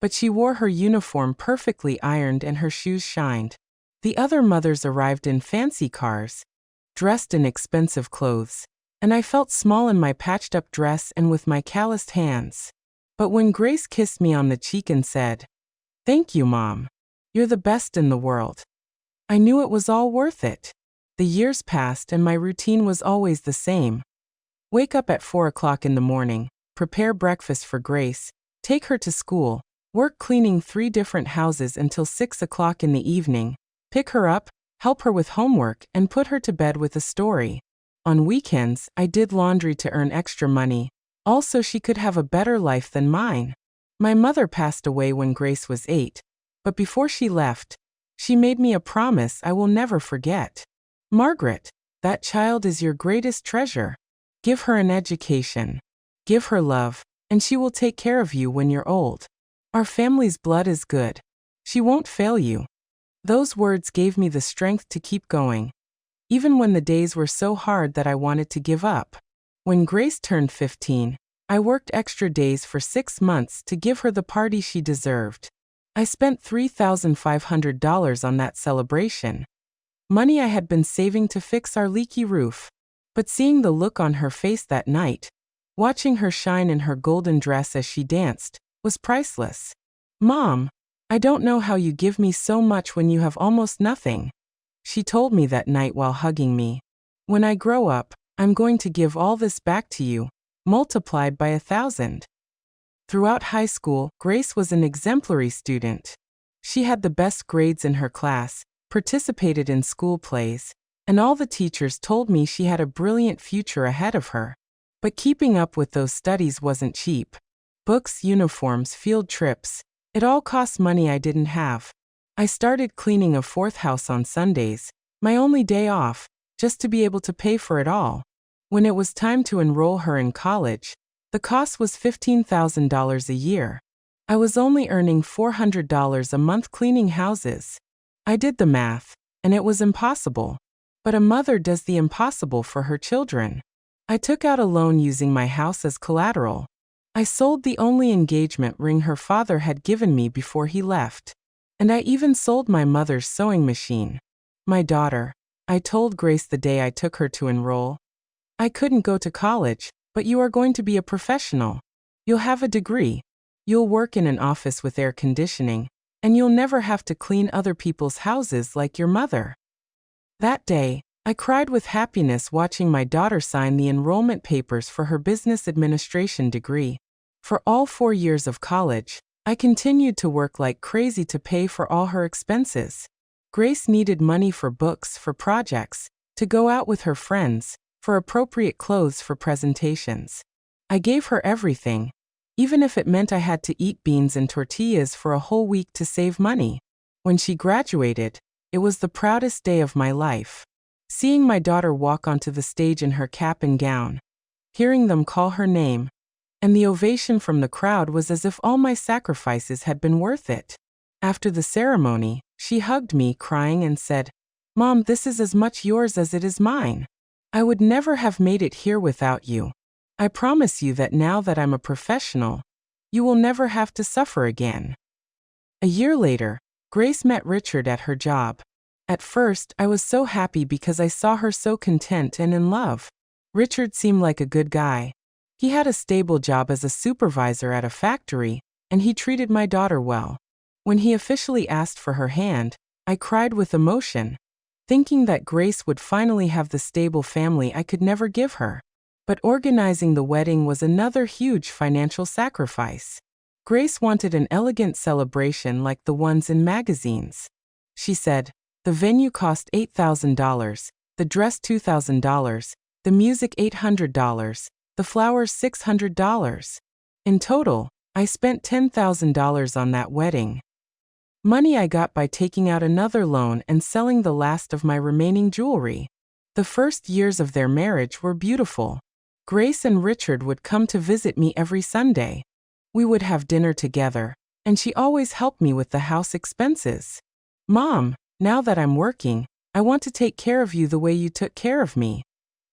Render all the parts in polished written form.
but she wore her uniform perfectly ironed and her shoes shined. The other mothers arrived in fancy cars, dressed in expensive clothes, and I felt small in my patched-up dress and with my calloused hands. But when Grace kissed me on the cheek and said, "Thank you, Mom. You're the best in the world," I knew it was all worth it. The years passed and my routine was always the same. Wake up at 4 o'clock in the morning, prepare breakfast for Grace, take her to school, work cleaning 3 different houses until 6 o'clock in the evening, pick her up, help her with homework, and put her to bed with a story. On weekends, I did laundry to earn extra money, also she could have a better life than mine. My mother passed away when Grace was 8, but before she left, she made me a promise I will never forget. "Margaret, that child is your greatest treasure. Give her an education, give her love, and she will take care of you when you're old. Our family's blood is good. She won't fail you." Those words gave me the strength to keep going, even when the days were so hard that I wanted to give up. When Grace turned 15, I worked extra days for 6 months to give her the party she deserved. I spent $3,500 on that celebration, money I had been saving to fix our leaky roof. But seeing the look on her face that night, watching her shine in her golden dress as she danced, was priceless. "Mom, I don't know how you give me so much when you have almost nothing," she told me that night while hugging me. "When I grow up, I'm going to give all this back to you, multiplied by 1,000. Throughout high school, Grace was an exemplary student. She had the best grades in her class, participated in school plays, and all the teachers told me she had a brilliant future ahead of her. But keeping up with those studies wasn't cheap. Books, uniforms, field trips, it all cost money I didn't have. I started cleaning a 4th house on Sundays, my only day off, just to be able to pay for it all. When it was time to enroll her in college, the cost was $15,000 a year. I was only earning $400 a month cleaning houses. I did the math, and it was impossible. But a mother does the impossible for her children. I took out a loan using my house as collateral. I sold the only engagement ring her father had given me before he left. And I even sold my mother's sewing machine. "My daughter," I told Grace the day I took her to enroll, "I couldn't go to college, but you are going to be a professional. You'll have a degree. You'll work in an office with air conditioning, and you'll never have to clean other people's houses like your mother." That day, I cried with happiness watching my daughter sign the enrollment papers for her business administration degree. For all 4 years of college, I continued to work like crazy to pay for all her expenses. Grace needed money for books, for projects, to go out with her friends, for appropriate clothes for presentations. I gave her everything, even if it meant I had to eat beans and tortillas for a whole week to save money. When she graduated, it was the proudest day of my life. Seeing my daughter walk onto the stage in her cap and gown, hearing them call her name, and the ovation from the crowd was as if all my sacrifices had been worth it. After the ceremony, she hugged me, crying, and said, "Mom, this is as much yours as it is mine. I would never have made it here without you. I promise you that now that I'm a professional, you will never have to suffer again." A year later, Grace met Richard at her job. At first, I was so happy because I saw her so content and in love. Richard seemed like a good guy. He had a stable job as a supervisor at a factory, and he treated my daughter well. When he officially asked for her hand, I cried with emotion, thinking that Grace would finally have the stable family I could never give her. But organizing the wedding was another huge financial sacrifice. Grace wanted an elegant celebration like the ones in magazines. She said, "The venue cost $8,000, the dress $2,000, the music $800, the flowers $600. In total, I spent $10,000 on that wedding. Money I got by taking out another loan and selling the last of my remaining jewelry. The first years of their marriage were beautiful. Grace and Richard would come to visit me every Sunday. We would have dinner together, and she always helped me with the house expenses. "Mom, now that I'm working, I want to take care of you the way you took care of me,"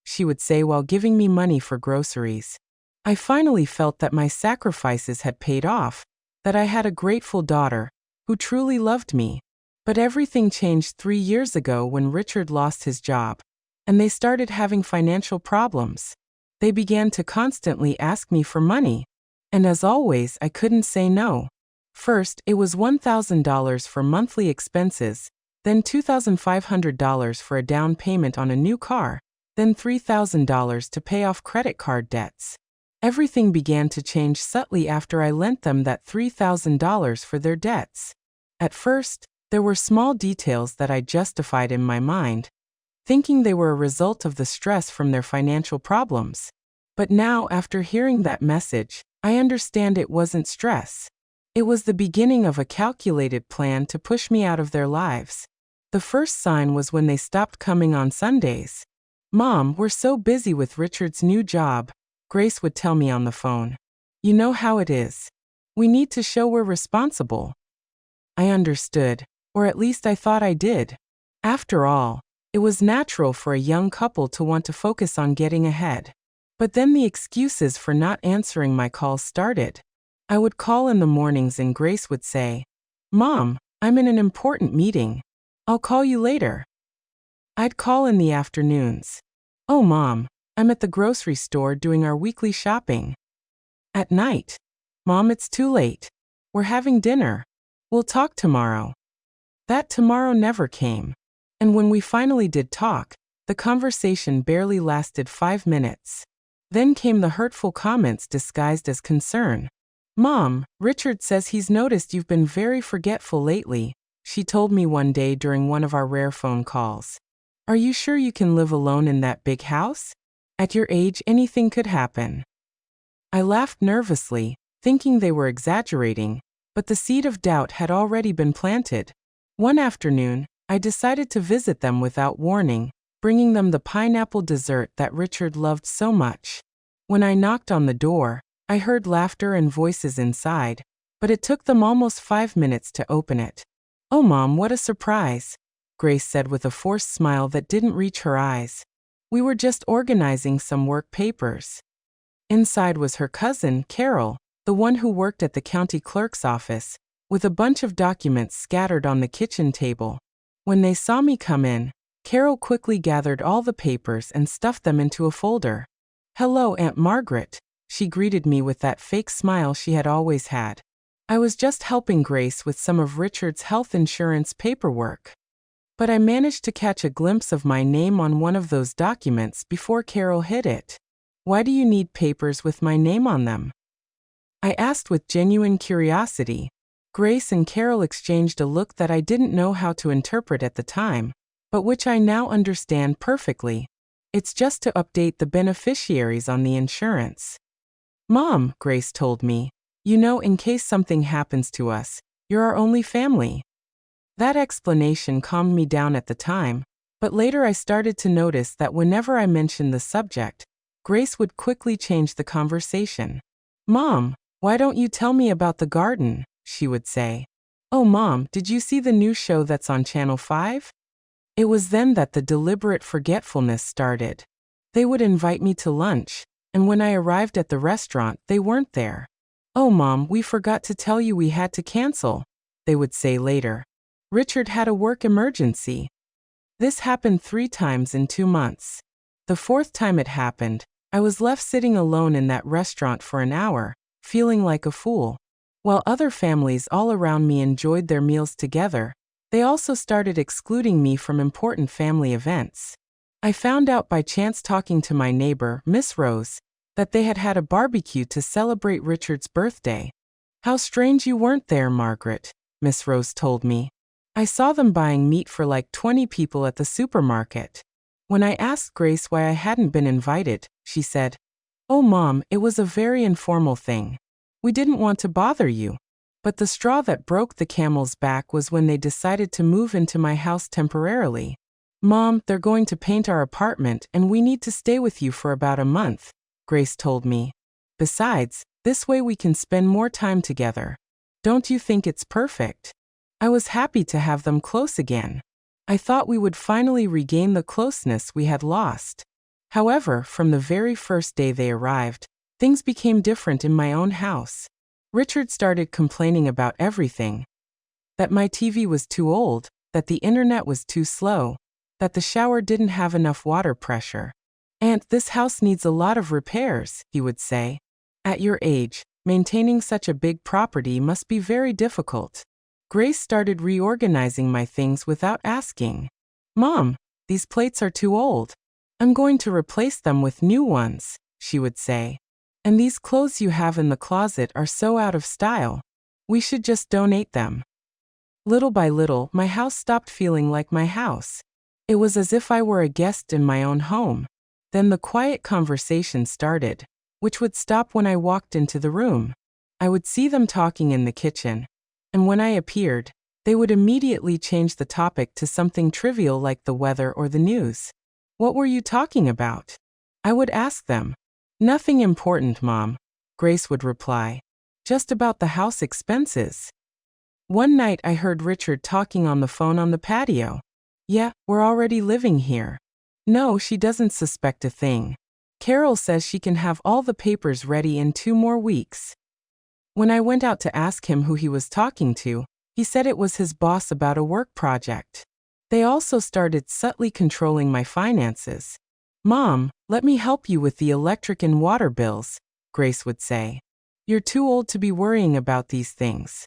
she would say while giving me money for groceries. I finally felt that my sacrifices had paid off. that I had a grateful daughter who truly loved me. But everything changed 3 years ago when Richard lost his job, and they started having financial problems. They began to constantly ask me for money, and as always, I couldn't say no. First, it was $1,000 for monthly expenses, then $2,500 for a down payment on a new car, then $3,000 to pay off credit card debts. Everything began to change subtly after I lent them that $3,000 for their debts. At first, there were small details that I justified in my mind, thinking they were a result of the stress from their financial problems. But now, after hearing that message, I understand it wasn't stress. It was the beginning of a calculated plan to push me out of their lives. The first sign was when they stopped coming on Sundays. "Mom, we're so busy with Richard's new job," Grace would tell me on the phone. "You know how it is. We need to show we're responsible." I understood, or at least I thought I did. After all, it was natural for a young couple to want to focus on getting ahead. But then the excuses for not answering my calls started. I would call in the mornings and Grace would say, "Mom, I'm in an important meeting. I'll call you later." I'd call in the afternoons. "Oh, Mom, I'm at the grocery store doing our weekly shopping." At night, "Mom, it's too late. We're having dinner. We'll talk tomorrow." That tomorrow never came. And when we finally did talk, the conversation barely lasted 5 minutes. Then came the hurtful comments disguised as concern. "Mom, Richard says he's noticed you've been very forgetful lately," she told me one day during one of our rare phone calls. "Are you sure you can live alone in that big house? At your age, anything could happen." I laughed nervously, thinking they were exaggerating, but the seed of doubt had already been planted. One afternoon, I decided to visit them without warning, bringing them the pineapple dessert that Richard loved so much. When I knocked on the door, I heard laughter and voices inside, but it took them almost 5 minutes to open it. "Oh, Mom, what a surprise," Grace said with a forced smile that didn't reach her eyes. "We were just organizing some work papers." Inside was her cousin, Carol, the one who worked at the county clerk's office, with a bunch of documents scattered on the kitchen table. When they saw me come in, Carol quickly gathered all the papers and stuffed them into a folder. "Hello, Aunt Margaret," she greeted me with that fake smile she had always had. I was just helping Grace with some of Richard's health insurance paperwork. But I managed to catch a glimpse of my name on one of those documents before Carol hid it. "Why do you need papers with my name on them?" I asked with genuine curiosity. Grace and Carol exchanged a look that I didn't know how to interpret at the time, but which I now understand perfectly. "It's just to update the beneficiaries on the insurance." "Mom," Grace told me, "you know, in case something happens to us, you're our only family." That explanation calmed me down at the time, but later I started to notice that whenever I mentioned the subject, Grace would quickly change the conversation. "Mom, why don't you tell me about the garden?" she would say. "Oh, Mom, did you see the new show that's on Channel 5? It was then that the deliberate forgetfulness started. They would invite me to lunch, and when I arrived at the restaurant, they weren't there. "Oh, Mom, we forgot to tell you we had to cancel," they would say later. "Richard had a work emergency." This happened 3 times in 2 months. The 4th time it happened, I was left sitting alone in that restaurant for an hour, feeling like a fool. While other families all around me enjoyed their meals together, they also started excluding me from important family events. I found out by chance talking to my neighbor, Miss Rose, that they had had a barbecue to celebrate Richard's birthday. "How strange you weren't there, Margaret," Miss Rose told me. "I saw them buying meat for like 20 people at the supermarket." When I asked Grace why I hadn't been invited, she said, "Oh, Mom, it was a very informal thing. We didn't want to bother you." But the straw that broke the camel's back was when they decided to move into my house temporarily. "Mom, they're going to paint our apartment and we need to stay with you for about a month," Grace told me. "Besides, this way we can spend more time together. Don't you think it's perfect?" I was happy to have them close again. I thought we would finally regain the closeness we had lost. However, from the very first day they arrived, things became different in my own house. Richard started complaining about everything. That my TV was too old, that the internet was too slow, that the shower didn't have enough water pressure. "Aunt, this house needs a lot of repairs," he would say. "At your age, maintaining such a big property must be very difficult." Grace started reorganizing my things without asking. "Mom, these plates are too old. I'm going to replace them with new ones," she would say. "And these clothes you have in the closet are so out of style. We should just donate them." Little by little, my house stopped feeling like my house. It was as if I were a guest in my own home. Then the quiet conversation started, which would stop when I walked into the room. I would see them talking in the kitchen, and when I appeared, they would immediately change the topic to something trivial like the weather or the news. "What were you talking about?" I would ask them. "Nothing important, Mom," Grace would reply. "Just about the house expenses." One night I heard Richard talking on the phone on the patio. "Yeah, we're already living here. No, she doesn't suspect a thing. Carol says she can have all the papers ready in 2 more weeks." When I went out to ask him who he was talking to, he said it was his boss about a work project. They also started subtly controlling my finances. "Mom, let me help you with the electric and water bills," Grace would say. "You're too old to be worrying about these things."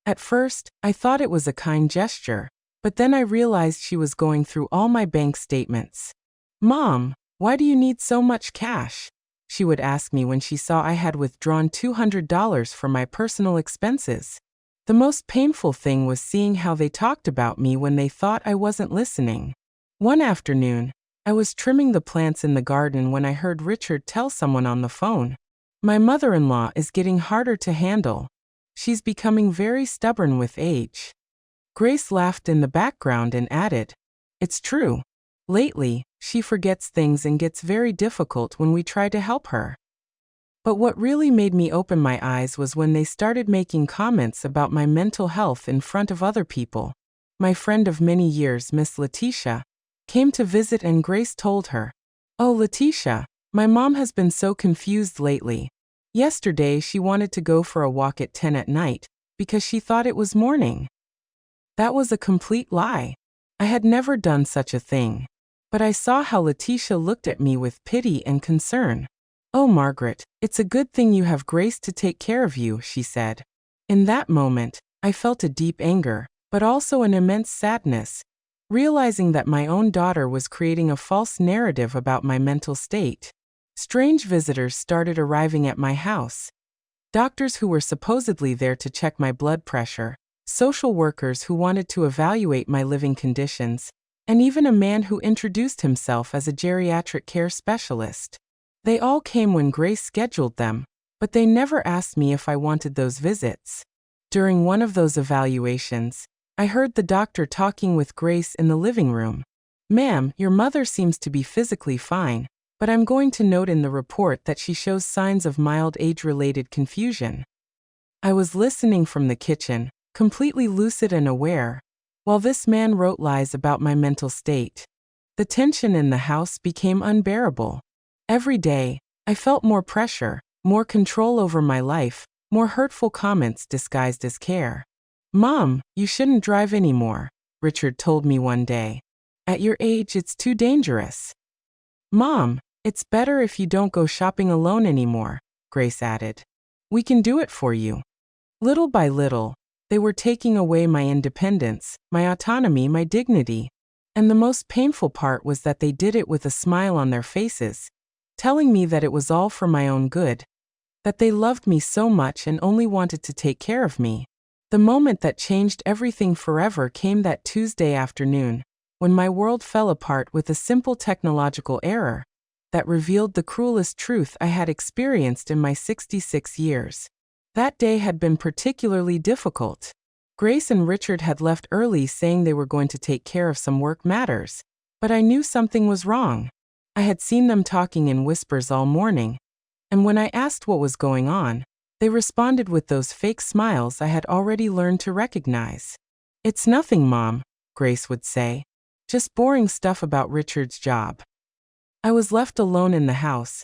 At first, I thought it was a kind gesture, but then I realized she was going through all my bank statements. "Mom, why do you need so much cash?" she would ask me when she saw I had withdrawn $200 for my personal expenses. The most painful thing was seeing how they talked about me when they thought I wasn't listening. One afternoon, I was trimming the plants in the garden when I heard Richard tell someone on the phone, "My mother-in-law is getting harder to handle. She's becoming very stubborn with age." Grace laughed in the background and added, "It's true. Lately, she forgets things and gets very difficult when we try to help her." But what really made me open my eyes was when they started making comments about my mental health in front of other people. My friend of many years, Miss Letitia, came to visit and Grace told her, "Oh, Letitia, my mom has been so confused lately. Yesterday she wanted to go for a walk at 10 at night because she thought it was morning." That was a complete lie. I had never done such a thing. But I saw how Letitia looked at me with pity and concern. "Oh, Margaret, it's a good thing you have Grace to take care of you," she said. In that moment, I felt a deep anger, but also an immense sadness, realizing that my own daughter was creating a false narrative about my mental state. Strange visitors started arriving at my house. Doctors who were supposedly there to check my blood pressure, social workers who wanted to evaluate my living conditions, and even a man who introduced himself as a geriatric care specialist. They all came when Grace scheduled them, but they never asked me if I wanted those visits. During one of those evaluations, I heard the doctor talking with Grace in the living room. "Ma'am, your mother seems to be physically fine, but I'm going to note in the report that she shows signs of mild age-related confusion." I was listening from the kitchen, completely lucid and aware, while this man wrote lies about my mental state. The tension in the house became unbearable. Every day, I felt more pressure, more control over my life, more hurtful comments disguised as care. "Mom, you shouldn't drive anymore," Richard told me one day. "At your age, it's too dangerous." "Mom, it's better if you don't go shopping alone anymore," Grace added. "We can do it for you." Little by little, they were taking away my independence, my autonomy, my dignity. And the most painful part was that they did it with a smile on their faces, telling me that it was all for my own good, that they loved me so much and only wanted to take care of me. The moment that changed everything forever came that Tuesday afternoon, when my world fell apart with a simple technological error that revealed the cruelest truth I had experienced in my 66 years. That day had been particularly difficult. Grace and Richard had left early saying they were going to take care of some work matters, but I knew something was wrong. I had seen them talking in whispers all morning, and when I asked what was going on, they responded with those fake smiles I had already learned to recognize. "It's nothing, Mom," Grace would say. "Just boring stuff about Richard's job." I was left alone in the house,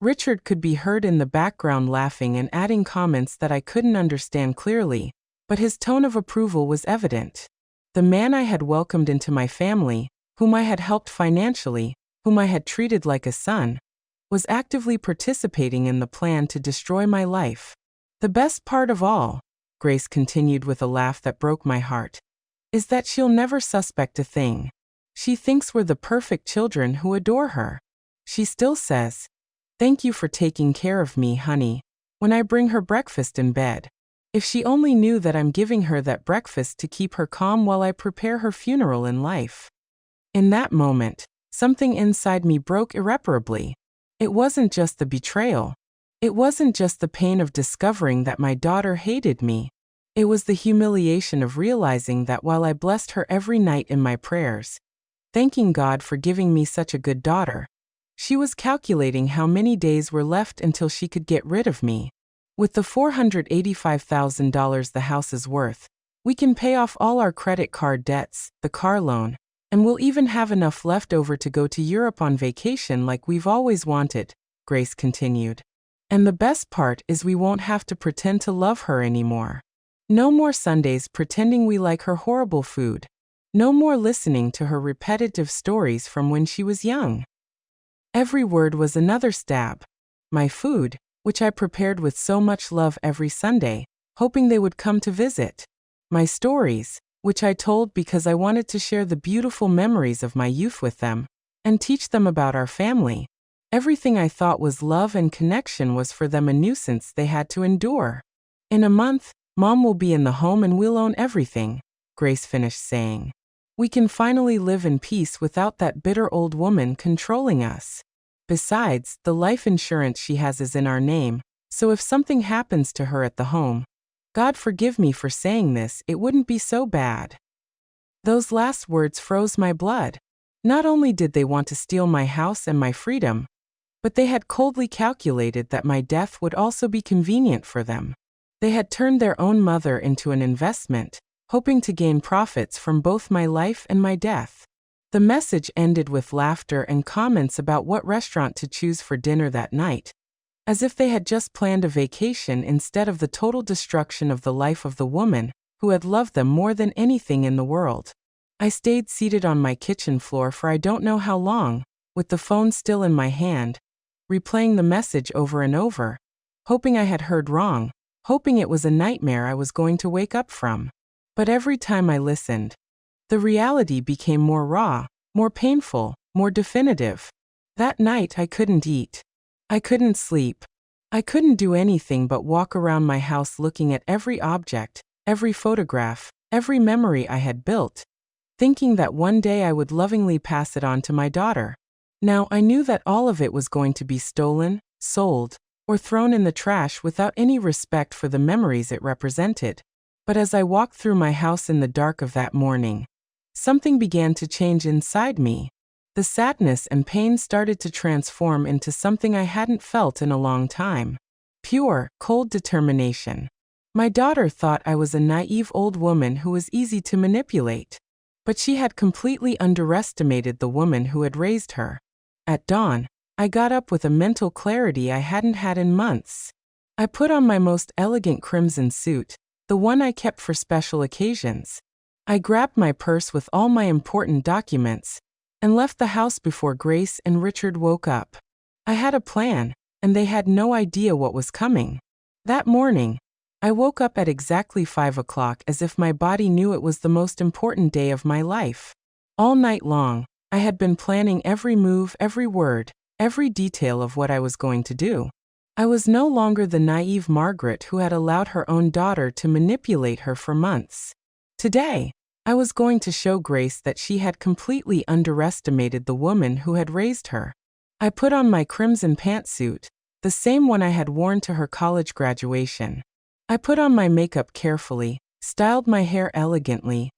Richard could be heard in the background laughing and adding comments that I couldn't understand clearly, but his tone of approval was evident. The man I had welcomed into my family, whom I had helped financially, whom I had treated like a son, was actively participating in the plan to destroy my life. The best part of all, Grace continued with a laugh that broke my heart, is that she'll never suspect a thing. She thinks we're the perfect children who adore her. She still says, "Thank you for taking care of me, honey," when I bring her breakfast in bed. If she only knew that I'm giving her that breakfast to keep her calm while I prepare her funeral in life. In that moment, something inside me broke irreparably. It wasn't just the betrayal. It wasn't just the pain of discovering that my daughter hated me. It was the humiliation of realizing that while I blessed her every night in my prayers, thanking God for giving me such a good daughter, she was calculating how many days were left until she could get rid of me. With the $485,000 the house is worth, we can pay off all our credit card debts, the car loan, and we'll even have enough left over to go to Europe on vacation like we've always wanted, Grace continued. And the best part is we won't have to pretend to love her anymore. No more Sundays pretending we like her horrible food. No more listening to her repetitive stories from when she was young. Every word was another stab. My food, which I prepared with so much love every Sunday, hoping they would come to visit. My stories, which I told because I wanted to share the beautiful memories of my youth with them, and teach them about our family. Everything I thought was love and connection was for them a nuisance they had to endure. In a month, Mom will be in the home and we'll own everything, Grace finished saying. We can finally live in peace without that bitter old woman controlling us. Besides, the life insurance she has is in our name, so if something happens to her at the home, God forgive me for saying this, it wouldn't be so bad. Those last words froze my blood. Not only did they want to steal my house and my freedom, but they had coldly calculated that my death would also be convenient for them. They had turned their own mother into an investment, hoping to gain profits from both my life and my death. The message ended with laughter and comments about what restaurant to choose for dinner that night, as if they had just planned a vacation instead of the total destruction of the life of the woman who had loved them more than anything in the world. I stayed seated on my kitchen floor for I don't know how long, with the phone still in my hand, replaying the message over and over, hoping I had heard wrong, hoping it was a nightmare I was going to wake up from. But every time I listened, the reality became more raw, more painful, more definitive. That night I couldn't eat. I couldn't sleep. I couldn't do anything but walk around my house looking at every object, every photograph, every memory I had built, thinking that one day I would lovingly pass it on to my daughter. Now I knew that all of it was going to be stolen, sold, or thrown in the trash without any respect for the memories it represented. But as I walked through my house in the dark of that morning, something began to change inside me. The sadness and pain started to transform into something I hadn't felt in a long time. Pure, cold determination. My daughter thought I was a naive old woman who was easy to manipulate. But she had completely underestimated the woman who had raised her. At dawn, I got up with a mental clarity I hadn't had in months. I put on my most elegant crimson suit, the one I kept for special occasions. I grabbed my purse with all my important documents and left the house before Grace and Richard woke up. I had a plan, and they had no idea what was coming. That morning, I woke up at exactly 5 o'clock as if my body knew it was the most important day of my life. All night long, I had been planning every move, every word, every detail of what I was going to do. I was no longer the naive Margaret who had allowed her own daughter to manipulate her for months. Today, I was going to show Grace that she had completely underestimated the woman who had raised her. I put on my crimson pantsuit, the same one I had worn to her college graduation. I put on my makeup carefully, styled my hair elegantly,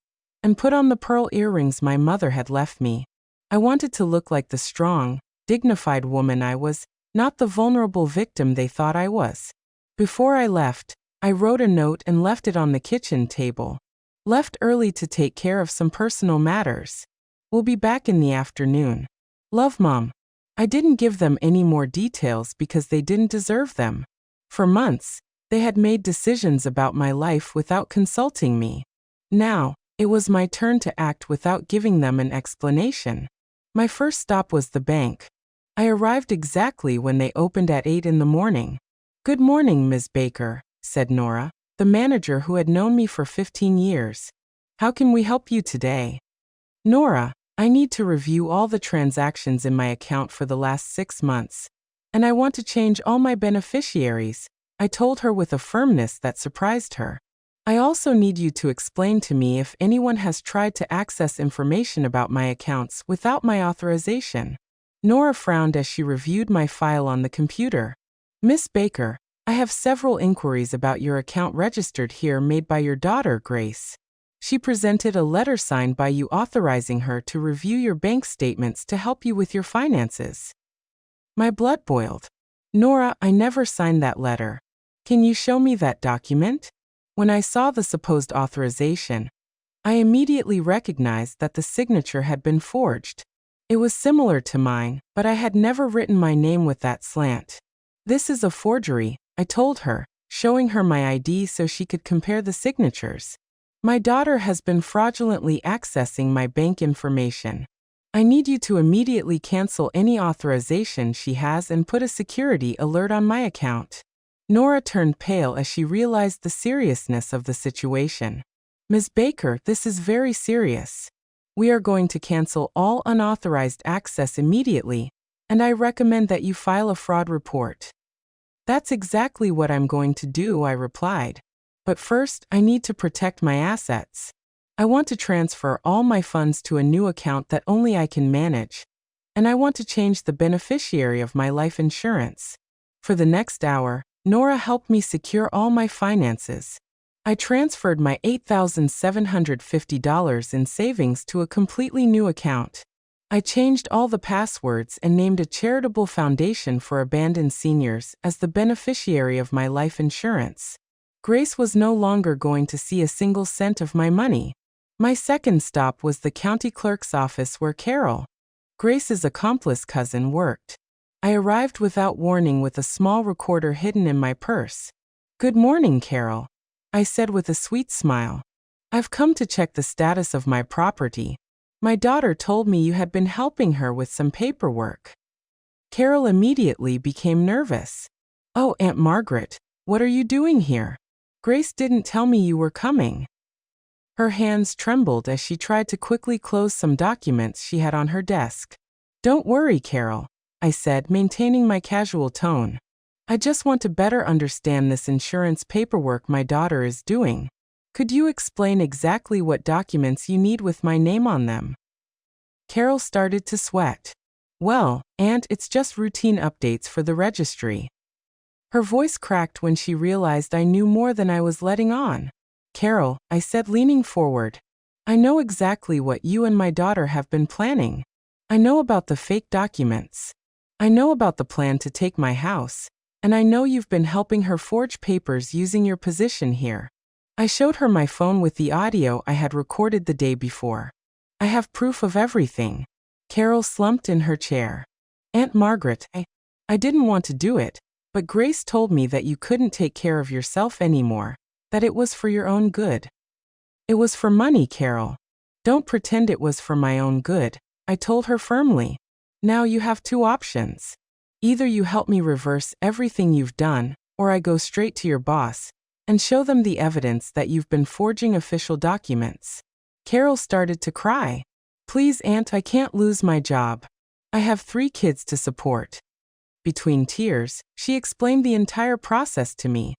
and put on the pearl earrings my mother had left me. I wanted to look like the strong, dignified woman I was, not the vulnerable victim they thought I was. Before I left, I wrote a note and left it on the kitchen table. Left early to take care of some personal matters. We'll be back in the afternoon. Love, Mom. I didn't give them any more details because they didn't deserve them. For months, they had made decisions about my life without consulting me. Now, it was my turn to act without giving them an explanation. My first stop was the bank. I arrived exactly when they opened at 8 in the morning. "Good morning, Ms. Baker," said Nora, the manager who had known me for 15 years. "How can we help you today?" "Nora, I need to review all the transactions in my account for the last 6 months, and I want to change all my beneficiaries," I told her with a firmness that surprised her. "I also need you to explain to me if anyone has tried to access information about my accounts without my authorization." Nora frowned as she reviewed my file on the computer. "Miss Baker, I have several inquiries about your account registered here made by your daughter, Grace. She presented a letter signed by you authorizing her to review your bank statements to help you with your finances." My blood boiled. "Nora, I never signed that letter. Can you show me that document?" When I saw the supposed authorization, I immediately recognized that the signature had been forged. It was similar to mine, but I had never written my name with that slant. "This is a forgery," I told her, showing her my ID so she could compare the signatures. "My daughter has been fraudulently accessing my bank information. I need you to immediately cancel any authorization she has and put a security alert on my account." Nora turned pale as she realized the seriousness of the situation. "Ms. Baker, this is very serious. We are going to cancel all unauthorized access immediately, and I recommend that you file a fraud report." "That's exactly what I'm going to do," I replied. "But first, I need to protect my assets. I want to transfer all my funds to a new account that only I can manage, and I want to change the beneficiary of my life insurance." For the next hour, Nora helped me secure all my finances. I transferred my $8,750 in savings to a completely new account. I changed all the passwords and named a charitable foundation for abandoned seniors as the beneficiary of my life insurance. Grace was no longer going to see a single cent of my money. My second stop was the county clerk's office where Carol, Grace's accomplice cousin, worked. I arrived without warning with a small recorder hidden in my purse. "Good morning, Carol," I said with a sweet smile. "I've come to check the status of my property. My daughter told me you had been helping her with some paperwork." Carol immediately became nervous. "Oh, Aunt Margaret, what are you doing here? Grace didn't tell me you were coming." Her hands trembled as she tried to quickly close some documents she had on her desk. "Don't worry, Carol," I said, maintaining my casual tone. "I just want to better understand this insurance paperwork my daughter is doing. Could you explain exactly what documents you need with my name on them?" Carol started to sweat. "Well, Aunt, it's just routine updates for the registry." Her voice cracked when she realized I knew more than I was letting on. "Carol," I said, leaning forward, "I know exactly what you and my daughter have been planning. I know about the fake documents. I know about the plan to take my house, and I know you've been helping her forge papers using your position here." I showed her my phone with the audio I had recorded the day before. "I have proof of everything." Carol slumped in her chair. "Aunt Margaret, I didn't want to do it, but Grace told me that you couldn't take care of yourself anymore, that it was for your own good." "It was for money, Carol. Don't pretend it was for my own good," I told her firmly. "Now you have 2 options. Either you help me reverse everything you've done, or I go straight to your boss and show them the evidence that you've been forging official documents." Carol started to cry. "Please, Aunt, I can't lose my job. I have 3 kids to support." Between tears, she explained the entire process to me.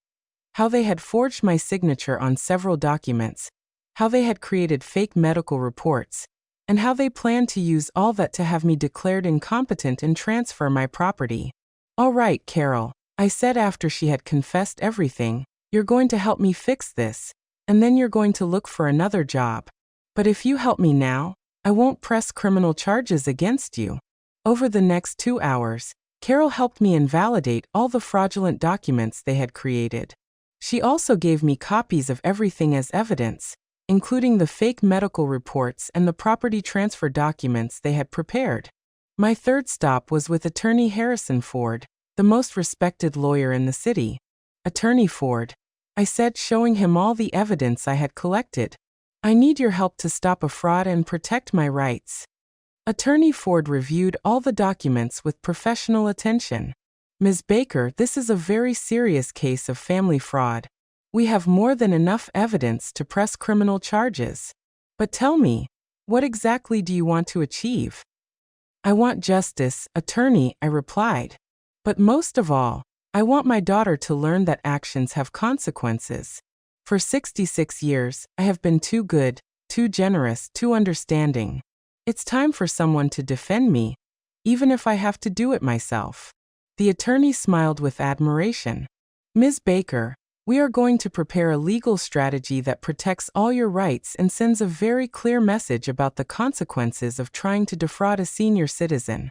How they had forged my signature on several documents, how they had created fake medical reports, and how they planned to use all that to have me declared incompetent and transfer my property. "All right, Carol," I said after she had confessed everything, "you're going to help me fix this, and then you're going to look for another job. But if you help me now, I won't press criminal charges against you." Over the next 2 hours, Carol helped me invalidate all the fraudulent documents they had created. She also gave me copies of everything as evidence, including the fake medical reports and the property transfer documents they had prepared. My third stop was with Attorney Harrison Ford, the most respected lawyer in the city. Attorney Ford, I said, showing him all the evidence I had collected. I need your help to stop a fraud and protect my rights. Attorney Ford reviewed all the documents with professional attention. Ms. Baker, this is a very serious case of family fraud. We have more than enough evidence to press criminal charges. But tell me, what exactly do you want to achieve? I want justice, attorney, I replied. But most of all, I want my daughter to learn that actions have consequences. For 66 years, I have been too good, too generous, too understanding. It's time for someone to defend me, even if I have to do it myself. The attorney smiled with admiration. Ms. Baker, we are going to prepare a legal strategy that protects all your rights and sends a very clear message about the consequences of trying to defraud a senior citizen.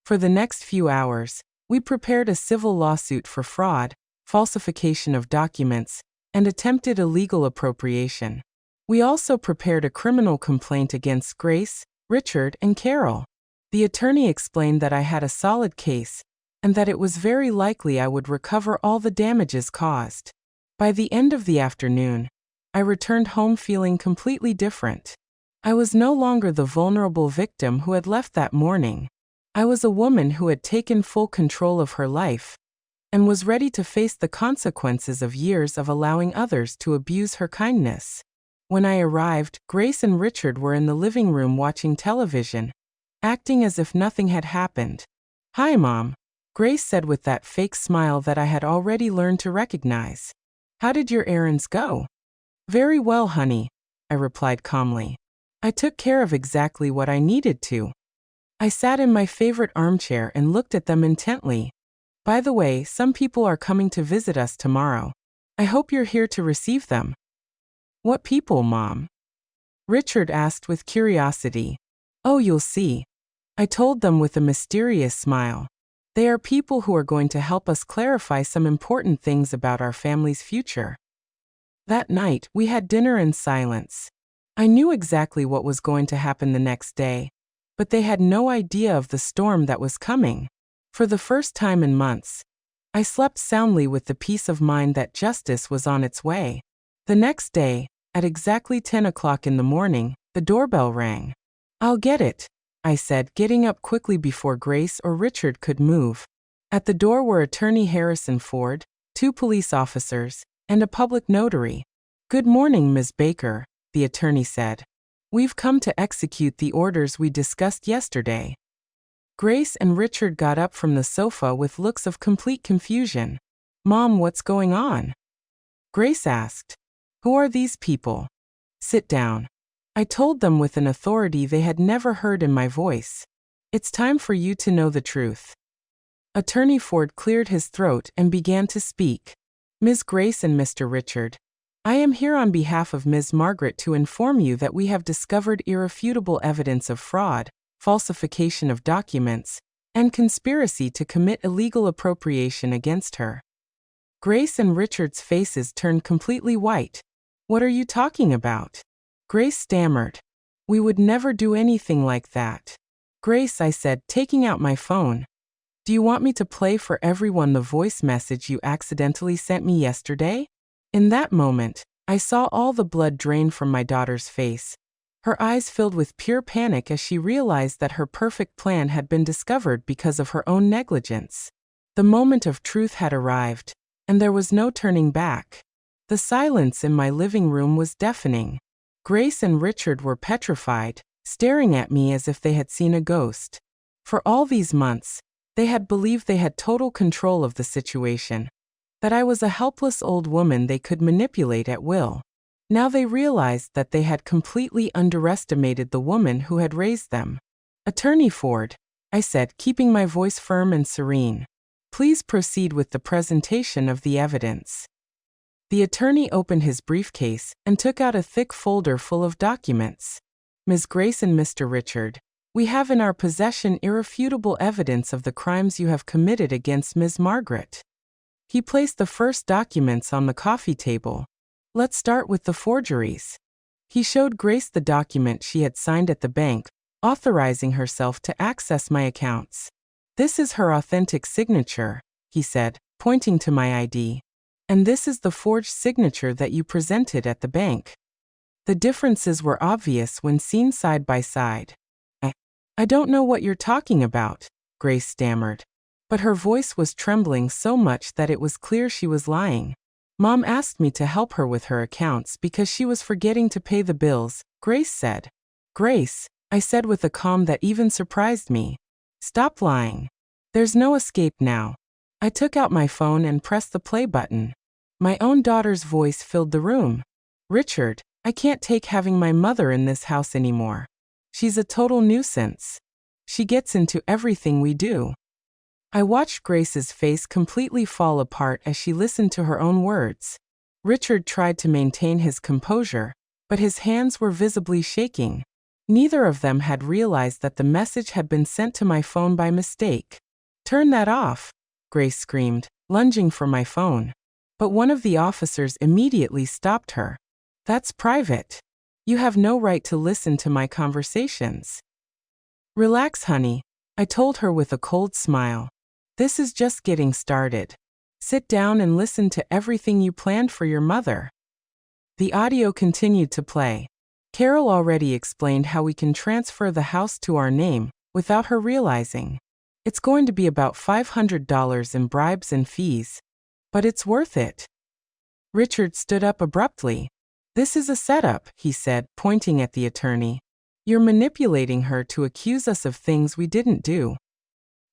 For the next few hours, we prepared a civil lawsuit for fraud, falsification of documents, and attempted illegal appropriation. We also prepared a criminal complaint against Grace, Richard, and Carol. The attorney explained that I had a solid case, and that it was very likely I would recover all the damages caused. By the end of the afternoon, I returned home feeling completely different. I was no longer the vulnerable victim who had left that morning. I was a woman who had taken full control of her life and was ready to face the consequences of years of allowing others to abuse her kindness. When I arrived, Grace and Richard were in the living room watching television, acting as if nothing had happened. "Hi, Mom," Grace said with that fake smile that I had already learned to recognize. "How did your errands go?" "Very well, honey," I replied calmly. "I took care of exactly what I needed to." I sat in my favorite armchair and looked at them intently. "By the way, some people are coming to visit us tomorrow. I hope you're here to receive them." "What people, Mom?" Richard asked with curiosity. "Oh, you'll see," I told them with a mysterious smile. "They are people who are going to help us clarify some important things about our family's future." That night, we had dinner in silence. I knew exactly what was going to happen the next day, but they had no idea of the storm that was coming. For the first time in months, I slept soundly with the peace of mind that justice was on its way. The next day, at exactly 10 o'clock in the morning, the doorbell rang. "I'll get it," I said, getting up quickly before Grace or Richard could move. At the door were Attorney Harrison Ford, 2 police officers, and a public notary. "Good morning, Ms. Baker," the attorney said. "We've come to execute the orders we discussed yesterday." Grace and Richard got up from the sofa with looks of complete confusion. "Mom, what's going on?" Grace asked. "Who are these people?" "Sit down," I told them with an authority they had never heard in my voice. "It's time for you to know the truth." Attorney Ford cleared his throat and began to speak. "Ms. Grace and Mr. Richard, I am here on behalf of Ms. Margaret to inform you that we have discovered irrefutable evidence of fraud, falsification of documents, and conspiracy to commit illegal appropriation against her." Grace and Richard's faces turned completely white. "What are you talking about?" Grace stammered. "We would never do anything like that." "Grace," I said, taking out my phone, "do you want me to play for everyone the voice message you accidentally sent me yesterday?" In that moment, I saw all the blood drain from my daughter's face. Her eyes filled with pure panic as she realized that her perfect plan had been discovered because of her own negligence. The moment of truth had arrived, and there was no turning back. The silence in my living room was deafening. Grace and Richard were petrified, staring at me as if they had seen a ghost. For all these months, they had believed they had total control of the situation, that I was a helpless old woman they could manipulate at will. Now they realized that they had completely underestimated the woman who had raised them. "Attorney Ford," I said, keeping my voice firm and serene, "please proceed with the presentation of the evidence." The attorney opened his briefcase and took out a thick folder full of documents. "Ms. Grace and Mr. Richard, we have in our possession irrefutable evidence of the crimes you have committed against Ms. Margaret." He placed the first documents on the coffee table. "Let's start with the forgeries." He showed Grace the document she had signed at the bank, authorizing herself to access my accounts. This is her authentic signature, he said, pointing to my ID. And this is the forged signature that you presented at the bank. The differences were obvious when seen side by side. I don't know what you're talking about, Grace stammered. But her voice was trembling so much that it was clear she was lying. Mom asked me to help her with her accounts because she was forgetting to pay the bills, Grace said. Grace, I said with a calm that even surprised me. Stop lying. There's no escape now. I took out my phone and pressed the play button. My own daughter's voice filled the room. Richard, I can't take having my mother in this house anymore. She's a total nuisance. She gets into everything we do. I watched Grace's face completely fall apart as she listened to her own words. Richard tried to maintain his composure, but his hands were visibly shaking. Neither of them had realized that the message had been sent to my phone by mistake. Turn that off, Grace screamed, lunging for my phone. But one of the officers immediately stopped her. That's private. You have no right to listen to my conversations. Relax, honey, I told her with a cold smile. This is just getting started. Sit down and listen to everything you planned for your mother. The audio continued to play. Carol already explained how we can transfer the house to our name, without her realizing. It's going to be about $500 in bribes and fees. But it's worth it. Richard stood up abruptly. This is a setup, he said, pointing at the attorney. You're manipulating her to accuse us of things we didn't do.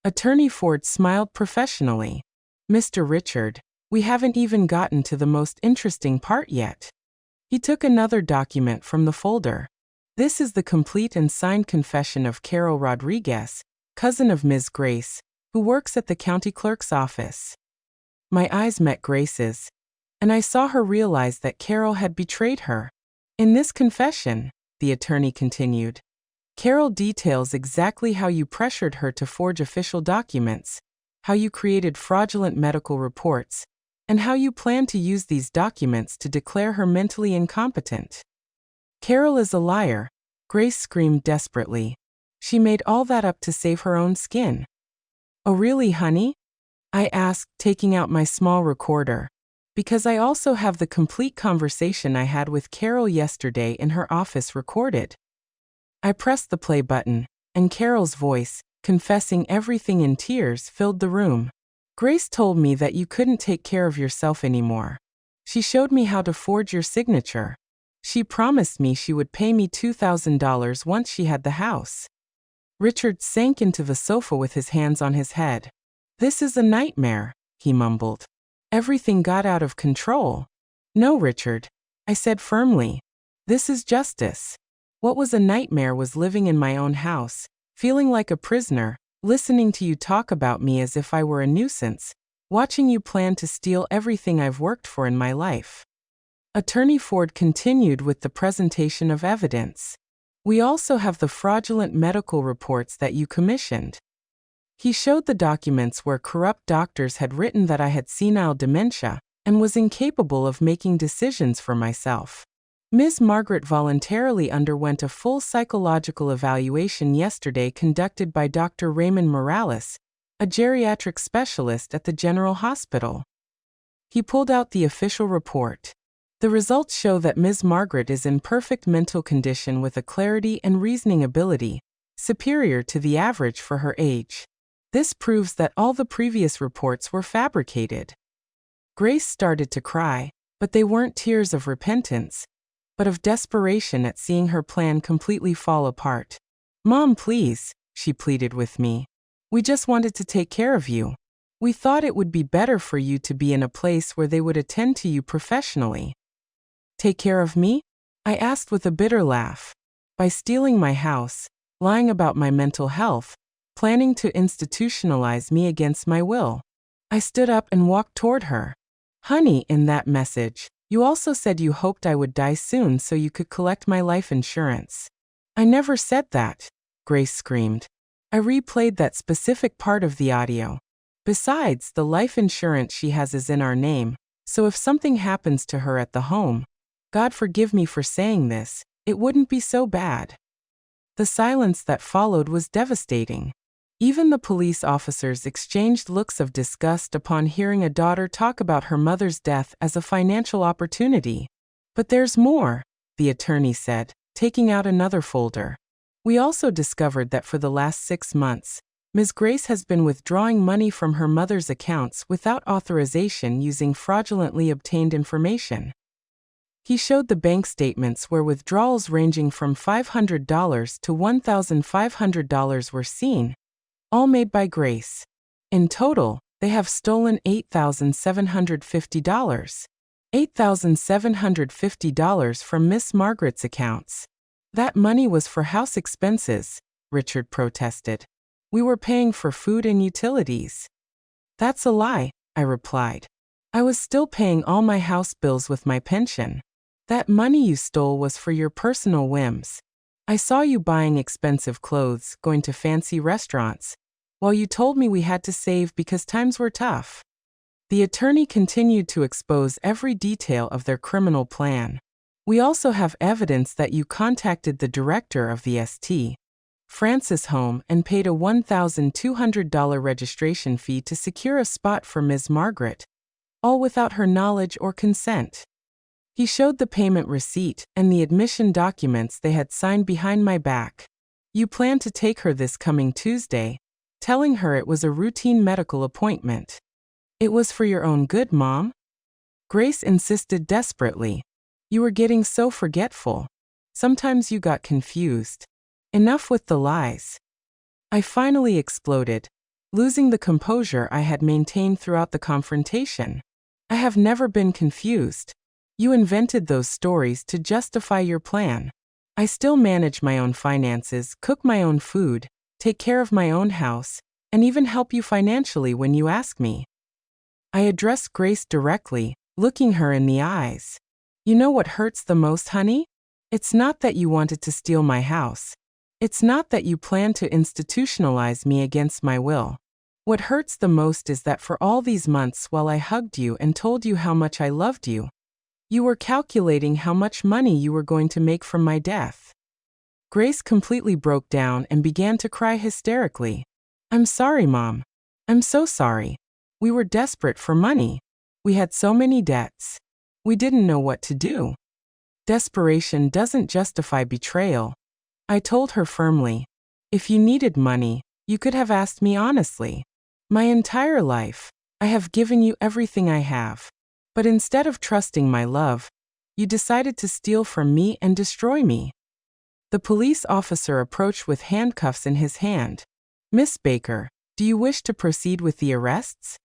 Attorney Ford smiled professionally. Mr. Richard, we haven't even gotten to the most interesting part yet. He took another document from the folder. This is the complete and signed confession of Carol Rodriguez, cousin of Ms. Grace, who works at the county clerk's office. My eyes met Grace's, and I saw her realize that Carol had betrayed her. In this confession, the attorney continued, Carol details exactly how you pressured her to forge official documents, how you created fraudulent medical reports, and how you plan to use these documents to declare her mentally incompetent. Carol is a liar, Grace screamed desperately. She made all that up to save her own skin. Oh really, honey? I asked, taking out my small recorder. Because I also have the complete conversation I had with Carol yesterday in her office recorded. I pressed the play button, and Carol's voice, confessing everything in tears, filled the room. Grace told me that you couldn't take care of yourself anymore. She showed me how to forge your signature. She promised me she would pay me $2,000 once she had the house. Richard sank into the sofa with his hands on his head. This is a nightmare, he mumbled. Everything got out of control. No, Richard, I said firmly. This is justice. What was a nightmare was living in my own house, feeling like a prisoner, listening to you talk about me as if I were a nuisance, watching you plan to steal everything I've worked for in my life. Attorney Ford continued with the presentation of evidence. We also have the fraudulent medical reports that you commissioned. He showed the documents where corrupt doctors had written that I had senile dementia and was incapable of making decisions for myself. Ms. Margaret voluntarily underwent a full psychological evaluation yesterday conducted by Dr. Raymond Morales, a geriatric specialist at the General Hospital. He pulled out the official report. The results show that Ms. Margaret is in perfect mental condition with a clarity and reasoning ability superior to the average for her age. This proves that all the previous reports were fabricated. Grace started to cry, but they weren't tears of repentance, but of desperation at seeing her plan completely fall apart. Mom, please, she pleaded with me. We just wanted to take care of you. We thought it would be better for you to be in a place where they would attend to you professionally. Take care of me? I asked with a bitter laugh. By stealing my house, lying about my mental health, planning to institutionalize me against my will. I stood up and walked toward her. Honey, in that message, you also said you hoped I would die soon so you could collect my life insurance. I never said that, Grace screamed. I replayed that specific part of the audio. Besides, the life insurance she has is in our name, so if something happens to her at the home, God forgive me for saying this, it wouldn't be so bad. The silence that followed was devastating. Even the police officers exchanged looks of disgust upon hearing a daughter talk about her mother's death as a financial opportunity. But there's more, the attorney said, taking out another folder. We also discovered that for the last 6 months, Ms. Grace has been withdrawing money from her mother's accounts without authorization using fraudulently obtained information. He showed the bank statements where withdrawals ranging from $500 to $1,500 were seen, all made by Grace. In total, they have stolen $8,750. $8,750 from Miss Margaret's accounts. That money was for house expenses, Richard protested. We were paying for food and utilities. That's a lie, I replied. I was still paying all my house bills with my pension. That money you stole was for your personal whims. I saw you buying expensive clothes, going to fancy restaurants, while you told me we had to save because times were tough. The attorney continued to expose every detail of their criminal plan. We also have evidence that you contacted the director of the St. Francis home and paid a $1,200 registration fee to secure a spot for Ms. Margaret, all without her knowledge or consent. He showed the payment receipt and the admission documents they had signed behind my back. You planned to take her this coming Tuesday, telling her it was a routine medical appointment. It was for your own good, Mom? Grace insisted desperately. You were getting so forgetful. Sometimes you got confused. Enough with the lies. I finally exploded, losing the composure I had maintained throughout the confrontation. I have never been confused. You invented those stories to justify your plan. I still manage my own finances, cook my own food, take care of my own house, and even help you financially when you ask me. I addressed Grace directly, looking her in the eyes. You know what hurts the most, honey? It's not that you wanted to steal my house. It's not that you planned to institutionalize me against my will. What hurts the most is that for all these months while I hugged you and told you how much I loved you, you were calculating how much money you were going to make from my death. Grace completely broke down and began to cry hysterically. I'm sorry, Mom. I'm so sorry. We were desperate for money. We had so many debts. We didn't know what to do. Desperation doesn't justify betrayal. I told her firmly. If you needed money, you could have asked me honestly. My entire life, I have given you everything I have. But instead of trusting my love, you decided to steal from me and destroy me. The police officer approached with handcuffs in his hand. Miss Baker, do you wish to proceed with the arrests?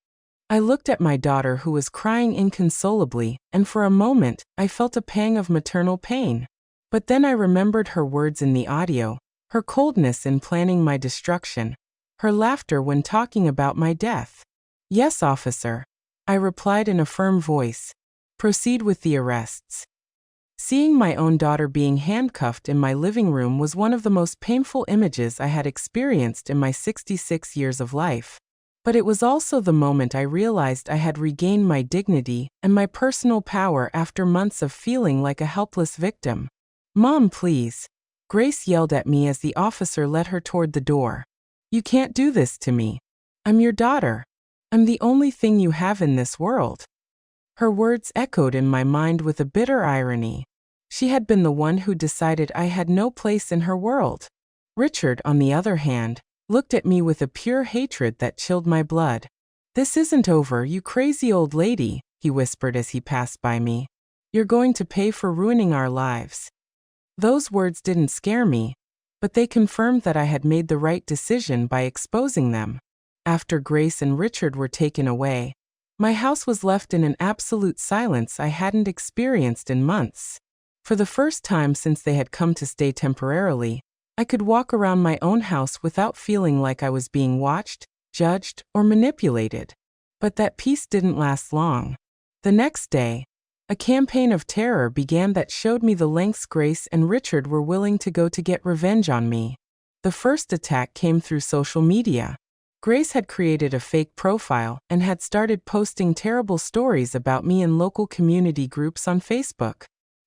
I looked at my daughter who was crying inconsolably, and for a moment, I felt a pang of maternal pain. But then I remembered her words in the audio, her coldness in planning my destruction, her laughter when talking about my death. Yes, officer, I replied in a firm voice. Proceed with the arrests. Seeing my own daughter being handcuffed in my living room was one of the most painful images I had experienced in my 66 years of life. But it was also the moment I realized I had regained my dignity and my personal power after months of feeling like a helpless victim. Mom, please. Grace yelled at me as the officer led her toward the door. You can't do this to me. I'm your daughter. I'm the only thing you have in this world. Her words echoed in my mind with a bitter irony. She had been the one who decided I had no place in her world. Richard, on the other hand, looked at me with a pure hatred that chilled my blood. This isn't over, you crazy old lady, he whispered as he passed by me. You're going to pay for ruining our lives. Those words didn't scare me, but they confirmed that I had made the right decision by exposing them. After Grace and Richard were taken away, my house was left in an absolute silence I hadn't experienced in months. For the first time since they had come to stay temporarily, I could walk around my own house without feeling like I was being watched, judged, or manipulated. But that peace didn't last long. The next day, a campaign of terror began that showed me the lengths Grace and Richard were willing to go to get revenge on me. The first attack came through social media. Grace had created a fake profile and had started posting terrible stories about me in local community groups on Facebook.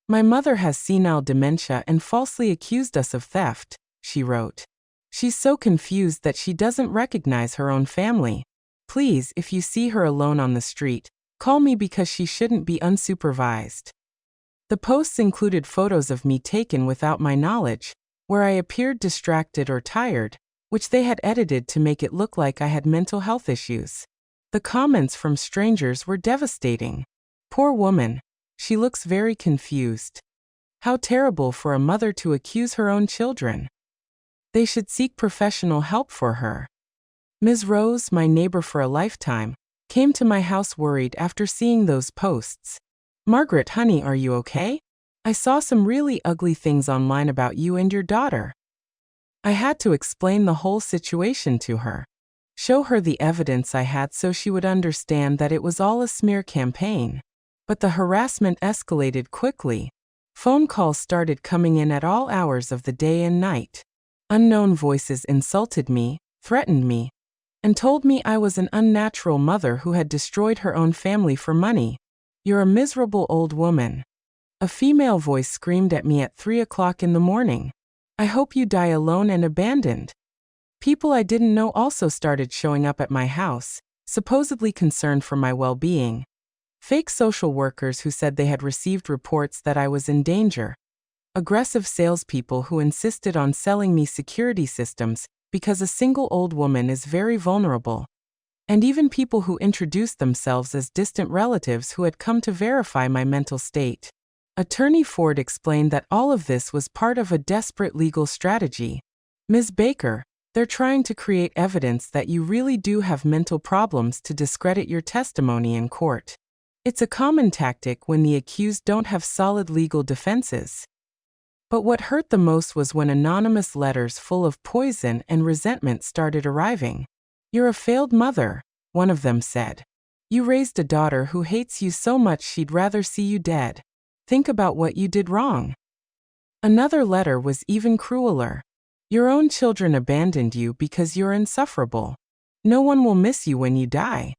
My mother has senile dementia and falsely accused us of theft, she wrote. She's so confused that she doesn't recognize her own family. Please, if you see her alone on the street, call me because she shouldn't be unsupervised. The posts included photos of me taken without my knowledge, where I appeared distracted or tired, which they had edited to make it look like I had mental health issues. The comments from strangers were devastating. Poor woman. She looks very confused. How terrible for a mother to accuse her own children. They should seek professional help for her. Ms. Rose, my neighbor for a lifetime, came to my house worried after seeing those posts. Margaret, honey, are you okay? I saw some really ugly things online about you and your daughter. I had to explain the whole situation to her. Show her the evidence I had so she would understand that it was all a smear campaign. But the harassment escalated quickly. Phone calls started coming in at all hours of the day and night. Unknown voices insulted me, threatened me, and told me I was an unnatural mother who had destroyed her own family for money. You're a miserable old woman. A female voice screamed at me at 3 o'clock in the morning. I hope you die alone and abandoned. People I didn't know also started showing up at my house, supposedly concerned for my well-being. Fake social workers who said they had received reports that I was in danger. Aggressive salespeople who insisted on selling me security systems because a single old woman is very vulnerable. And even people who introduced themselves as distant relatives who had come to verify my mental state. Attorney Ford explained that all of this was part of a desperate legal strategy. Ms. Baker, they're trying to create evidence that you really do have mental problems to discredit your testimony in court. It's a common tactic when the accused don't have solid legal defenses. But what hurt the most was when anonymous letters full of poison and resentment started arriving. You're a failed mother, one of them said. You raised a daughter who hates you so much she'd rather see you dead. Think about what you did wrong. Another letter was even crueler. Your own children abandoned you because you're insufferable. No one will miss you when you die.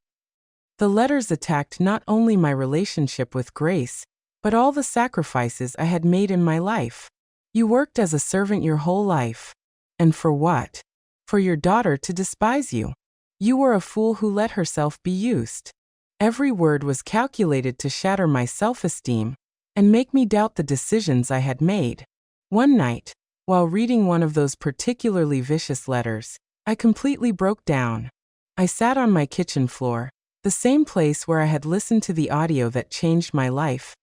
The letters attacked not only my relationship with Grace, but all the sacrifices I had made in my life. You worked as a servant your whole life. And for what? For your daughter to despise you. You were a fool who let herself be used. Every word was calculated to shatter my self-esteem and make me doubt the decisions I had made. One night, while reading one of those particularly vicious letters, I completely broke down. I sat on my kitchen floor, the same place where I had listened to the audio that changed my life,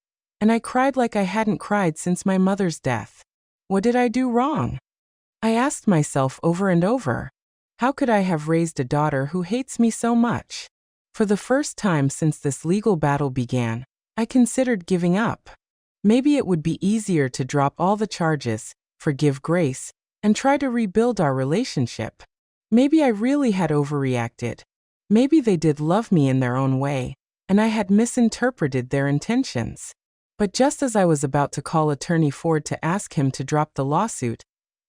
and I cried like I hadn't cried since my mother's death. What did I do wrong? I asked myself over and over. How could I have raised a daughter who hates me so much? For the first time since this legal battle began, I considered giving up. Maybe it would be easier to drop all the charges, forgive Grace, and try to rebuild our relationship. Maybe I really had overreacted. Maybe they did love me in their own way, and I had misinterpreted their intentions. But just as I was about to call Attorney Ford to ask him to drop the lawsuit,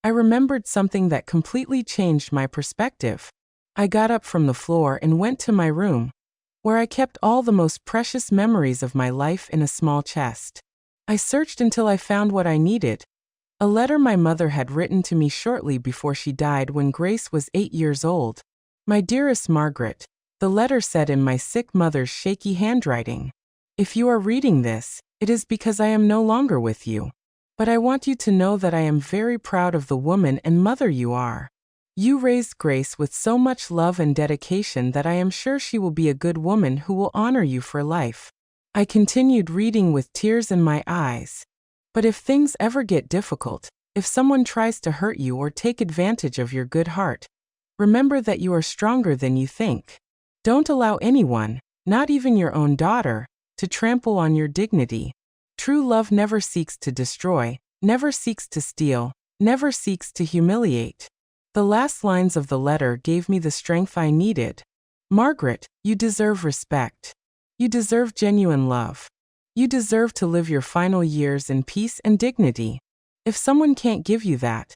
I remembered something that completely changed my perspective. I got up from the floor and went to my room, where I kept all the most precious memories of my life in a small chest. I searched until I found what I needed. A letter my mother had written to me shortly before she died when Grace was 8 years old. My dearest Margaret, the letter said in my sick mother's shaky handwriting, if you are reading this, it is because I am no longer with you. But I want you to know that I am very proud of the woman and mother you are. You raised Grace with so much love and dedication that I am sure she will be a good woman who will honor you for life. I continued reading with tears in my eyes. But if things ever get difficult, if someone tries to hurt you or take advantage of your good heart, remember that you are stronger than you think. Don't allow anyone, not even your own daughter, to trample on your dignity. True love never seeks to destroy, never seeks to steal, never seeks to humiliate. The last lines of the letter gave me the strength I needed. Margaret, you deserve respect. You deserve genuine love. You deserve to live your final years in peace and dignity. If someone can't give you that,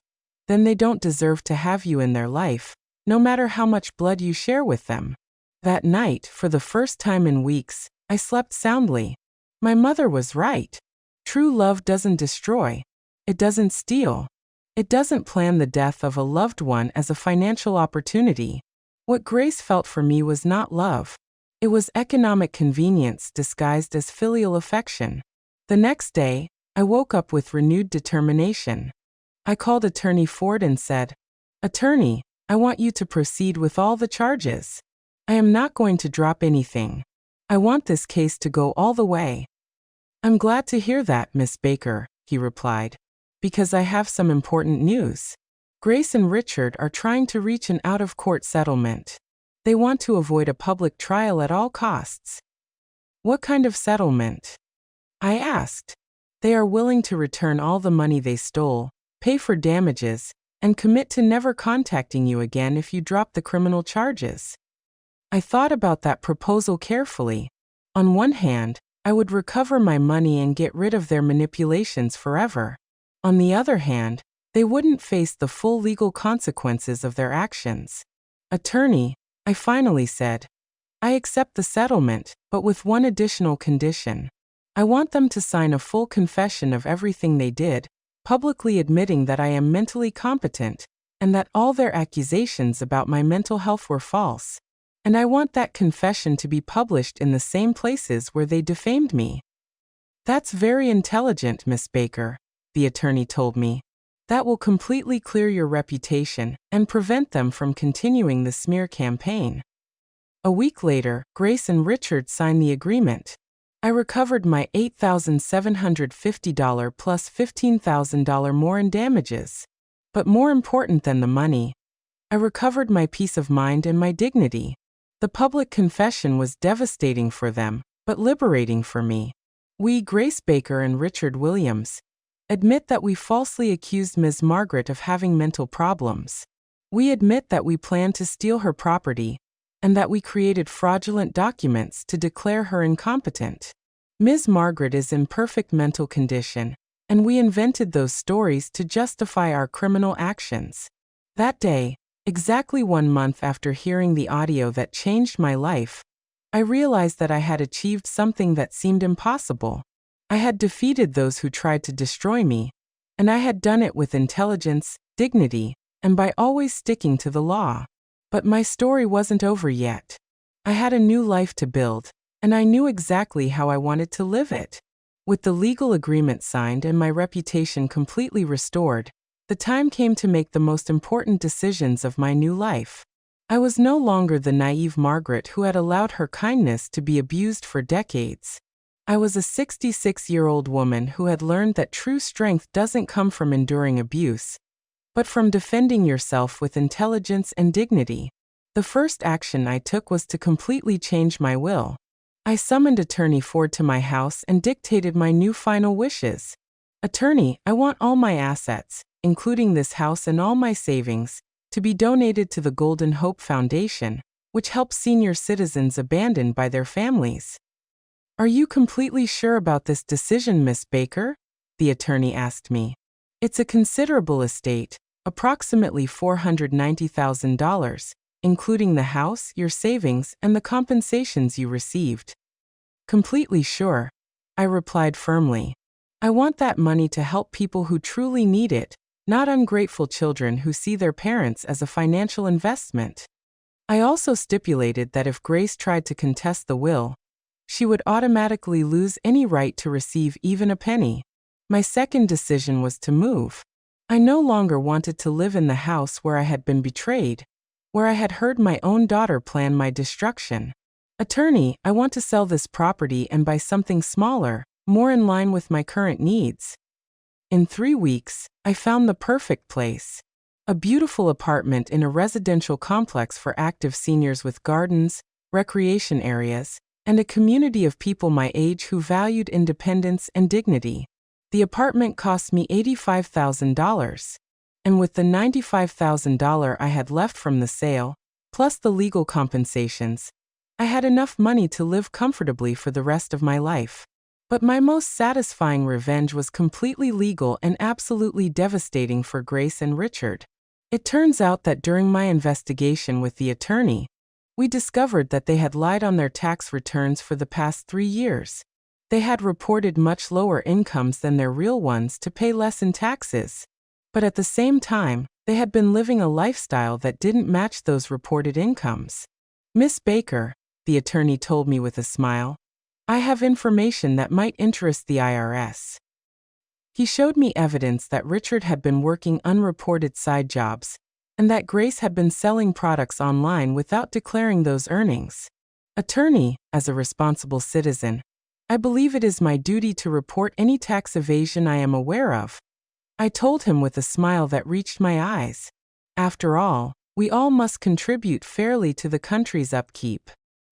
then they don't deserve to have you in their life, no matter how much blood you share with them. That night, for the first time in weeks, I slept soundly. My mother was right. True love doesn't destroy. It doesn't steal. It doesn't plan the death of a loved one as a financial opportunity. What Grace felt for me was not love. It was economic convenience disguised as filial affection. The next day, I woke up with renewed determination. I called Attorney Ford and said, "Attorney, I want you to proceed with all the charges. I am not going to drop anything. I want this case to go all the way." "I'm glad to hear that, Miss Baker," he replied, "because I have some important news. Grace and Richard are trying to reach an out-of-court settlement. They want to avoid a public trial at all costs." "What kind of settlement?" I asked. "They are willing to return all the money they stole, pay for damages, and commit to never contacting you again if you drop the criminal charges." I thought about that proposal carefully. On one hand, I would recover my money and get rid of their manipulations forever. On the other hand, they wouldn't face the full legal consequences of their actions. "Attorney," I finally said, "I accept the settlement, but with one additional condition. I want them to sign a full confession of everything they did, publicly admitting that I am mentally competent, and that all their accusations about my mental health were false. And I want that confession to be published in the same places where they defamed me." "That's very intelligent, Miss Baker," the attorney told me. "That will completely clear your reputation and prevent them from continuing the smear campaign." A week later, Grace and Richard signed the agreement. I recovered my $8,750 plus $15,000 more in damages. But more important than the money, I recovered my peace of mind and my dignity. The public confession was devastating for them, but liberating for me. We, Grace Baker and Richard Williams, admit that we falsely accused Ms. Margaret of having mental problems. We admit that we planned to steal her property, and that we created fraudulent documents to declare her incompetent. Ms. Margaret is in perfect mental condition, and we invented those stories to justify our criminal actions. That day, exactly 1 month after hearing the audio that changed my life, I realized that I had achieved something that seemed impossible. I had defeated those who tried to destroy me, and I had done it with intelligence, dignity, and by always sticking to the law. But my story wasn't over yet. I had a new life to build, and I knew exactly how I wanted to live it. With the legal agreement signed and my reputation completely restored, the time came to make the most important decisions of my new life. I was no longer the naive Margaret who had allowed her kindness to be abused for decades. I was a 66-year-old woman who had learned that true strength doesn't come from enduring abuse, but from defending yourself with intelligence and dignity. The first action I took was to completely change my will. I summoned Attorney Ford to my house and dictated my new final wishes. "Attorney, I want all my assets, including this house and all my savings, to be donated to the Golden Hope Foundation, which helps senior citizens abandoned by their families." "Are you completely sure about this decision, Miss Baker?" the attorney asked me. "It's a considerable estate, approximately $490,000, including the house, your savings, and the compensations you received." "Completely sure," I replied firmly. "I want that money to help people who truly need it, not ungrateful children who see their parents as a financial investment." I also stipulated that if Grace tried to contest the will, she would automatically lose any right to receive even a penny. My second decision was to move. I no longer wanted to live in the house where I had been betrayed, where I had heard my own daughter plan my destruction. "Attorney, I want to sell this property and buy something smaller, more in line with my current needs." In 3 weeks, I found the perfect place. A beautiful apartment in a residential complex for active seniors with gardens, recreation areas, and a community of people my age who valued independence and dignity. The apartment cost me $85,000. And with the $95,000 I had left from the sale, plus the legal compensations, I had enough money to live comfortably for the rest of my life. But my most satisfying revenge was completely legal and absolutely devastating for Grace and Richard. It turns out that during my investigation with the attorney, we discovered that they had lied on their tax returns for the past 3 years. They had reported much lower incomes than their real ones to pay less in taxes. But at the same time, they had been living a lifestyle that didn't match those reported incomes. Miss Baker, the attorney told me with a smile, I have information that might interest the IRS. He showed me evidence that Richard had been working unreported side jobs, and that Grace had been selling products online without declaring those earnings. Attorney, as a responsible citizen, I believe it is my duty to report any tax evasion I am aware of. I told him with a smile that reached my eyes. After all, we all must contribute fairly to the country's upkeep.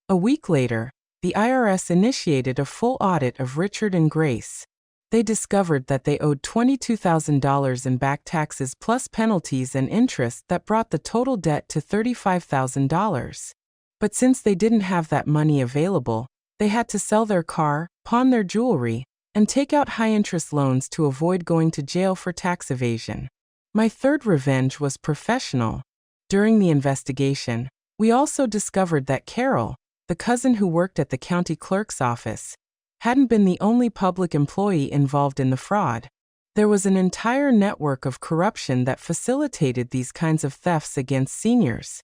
A week later, the IRS initiated a full audit of Richard and Grace. They discovered that they owed $22,000 in back taxes plus penalties and interest that brought the total debt to $35,000. But since they didn't have that money available, they had to sell their car, pawn their jewelry, and take out high-interest loans to avoid going to jail for tax evasion. My third revenge was professional. During the investigation, we also discovered that Carol, the cousin who worked at the county clerk's office, hadn't been the only public employee involved in the fraud. There was an entire network of corruption that facilitated these kinds of thefts against seniors.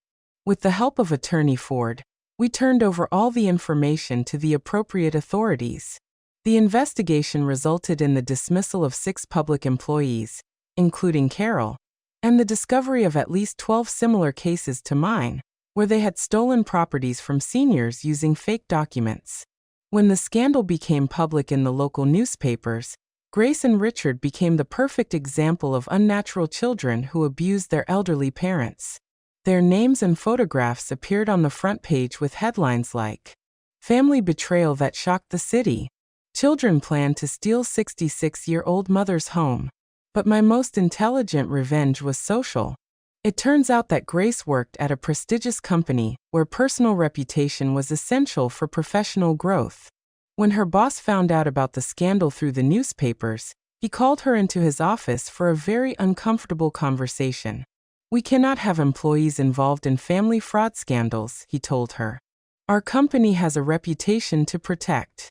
With the help of Attorney Ford, we turned over all the information to the appropriate authorities. The investigation resulted in the dismissal of 6 public employees, including Carol, and the discovery of at least 12 similar cases to mine, where they had stolen properties from seniors using fake documents. When the scandal became public in the local newspapers, Grace and Richard became the perfect example of unnatural children who abused their elderly parents. Their names and photographs appeared on the front page with headlines like, "Family Betrayal That Shocked the City," "Children Plan to Steal 66-Year-Old Mother's Home." But my most intelligent revenge was social. It turns out that Grace worked at a prestigious company where personal reputation was essential for professional growth. When her boss found out about the scandal through the newspapers, he called her into his office for a very uncomfortable conversation. "We cannot have employees involved in family fraud scandals," he told her. "Our company has a reputation to protect."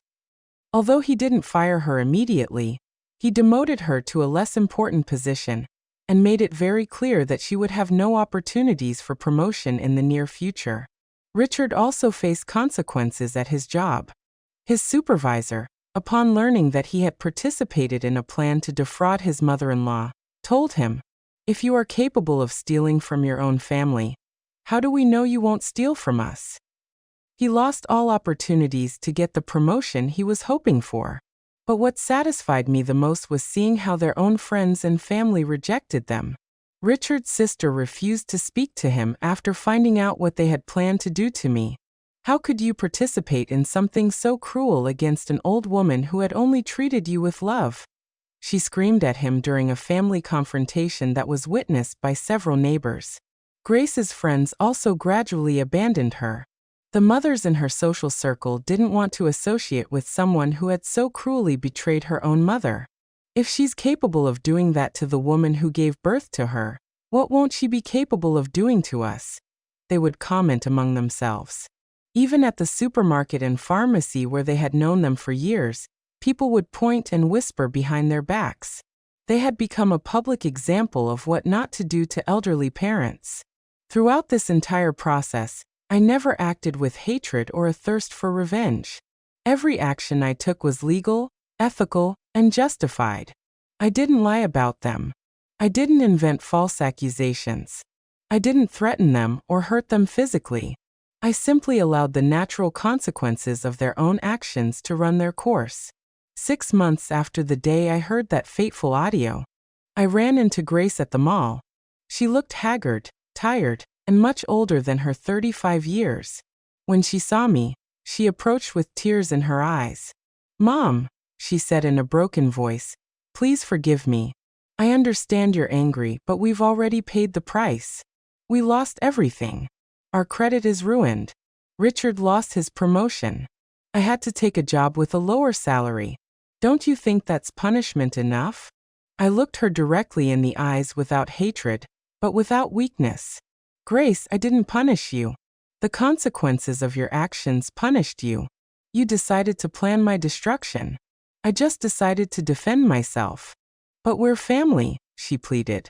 Although he didn't fire her immediately, he demoted her to a less important position and made it very clear that she would have no opportunities for promotion in the near future. Richard also faced consequences at his job. His supervisor, upon learning that he had participated in a plan to defraud his mother-in-law, told him, "If you are capable of stealing from your own family, how do we know you won't steal from us?" He lost all opportunities to get the promotion he was hoping for. But what satisfied me the most was seeing how their own friends and family rejected them. Richard's sister refused to speak to him after finding out what they had planned to do to me. "How could you participate in something so cruel against an old woman who had only treated you with love?" she screamed at him during a family confrontation that was witnessed by several neighbors. Grace's friends also gradually abandoned her. The mothers in her social circle didn't want to associate with someone who had so cruelly betrayed her own mother. "If she's capable of doing that to the woman who gave birth to her, what won't she be capable of doing to us?" they would comment among themselves. Even at the supermarket and pharmacy where they had known them for years, people would point and whisper behind their backs. They had become a public example of what not to do to elderly parents. Throughout this entire process, I never acted with hatred or a thirst for revenge. Every action I took was legal, ethical, and justified. I didn't lie about them. I didn't invent false accusations. I didn't threaten them or hurt them physically. I simply allowed the natural consequences of their own actions to run their course. 6 months after the day I heard that fateful audio, I ran into Grace at the mall. She looked haggard, tired, and much older than her 35 years. When she saw me, she approached with tears in her eyes. "Mom," she said in a broken voice, "please forgive me. I understand you're angry, but we've already paid the price. We lost everything. Our credit is ruined. Richard lost his promotion. I had to take a job with a lower salary. Don't you think that's punishment enough?" I looked her directly in the eyes without hatred, but without weakness. "Grace, I didn't punish you. The consequences of your actions punished you. You decided to plan my destruction. I just decided to defend myself." "But we're family," she pleaded.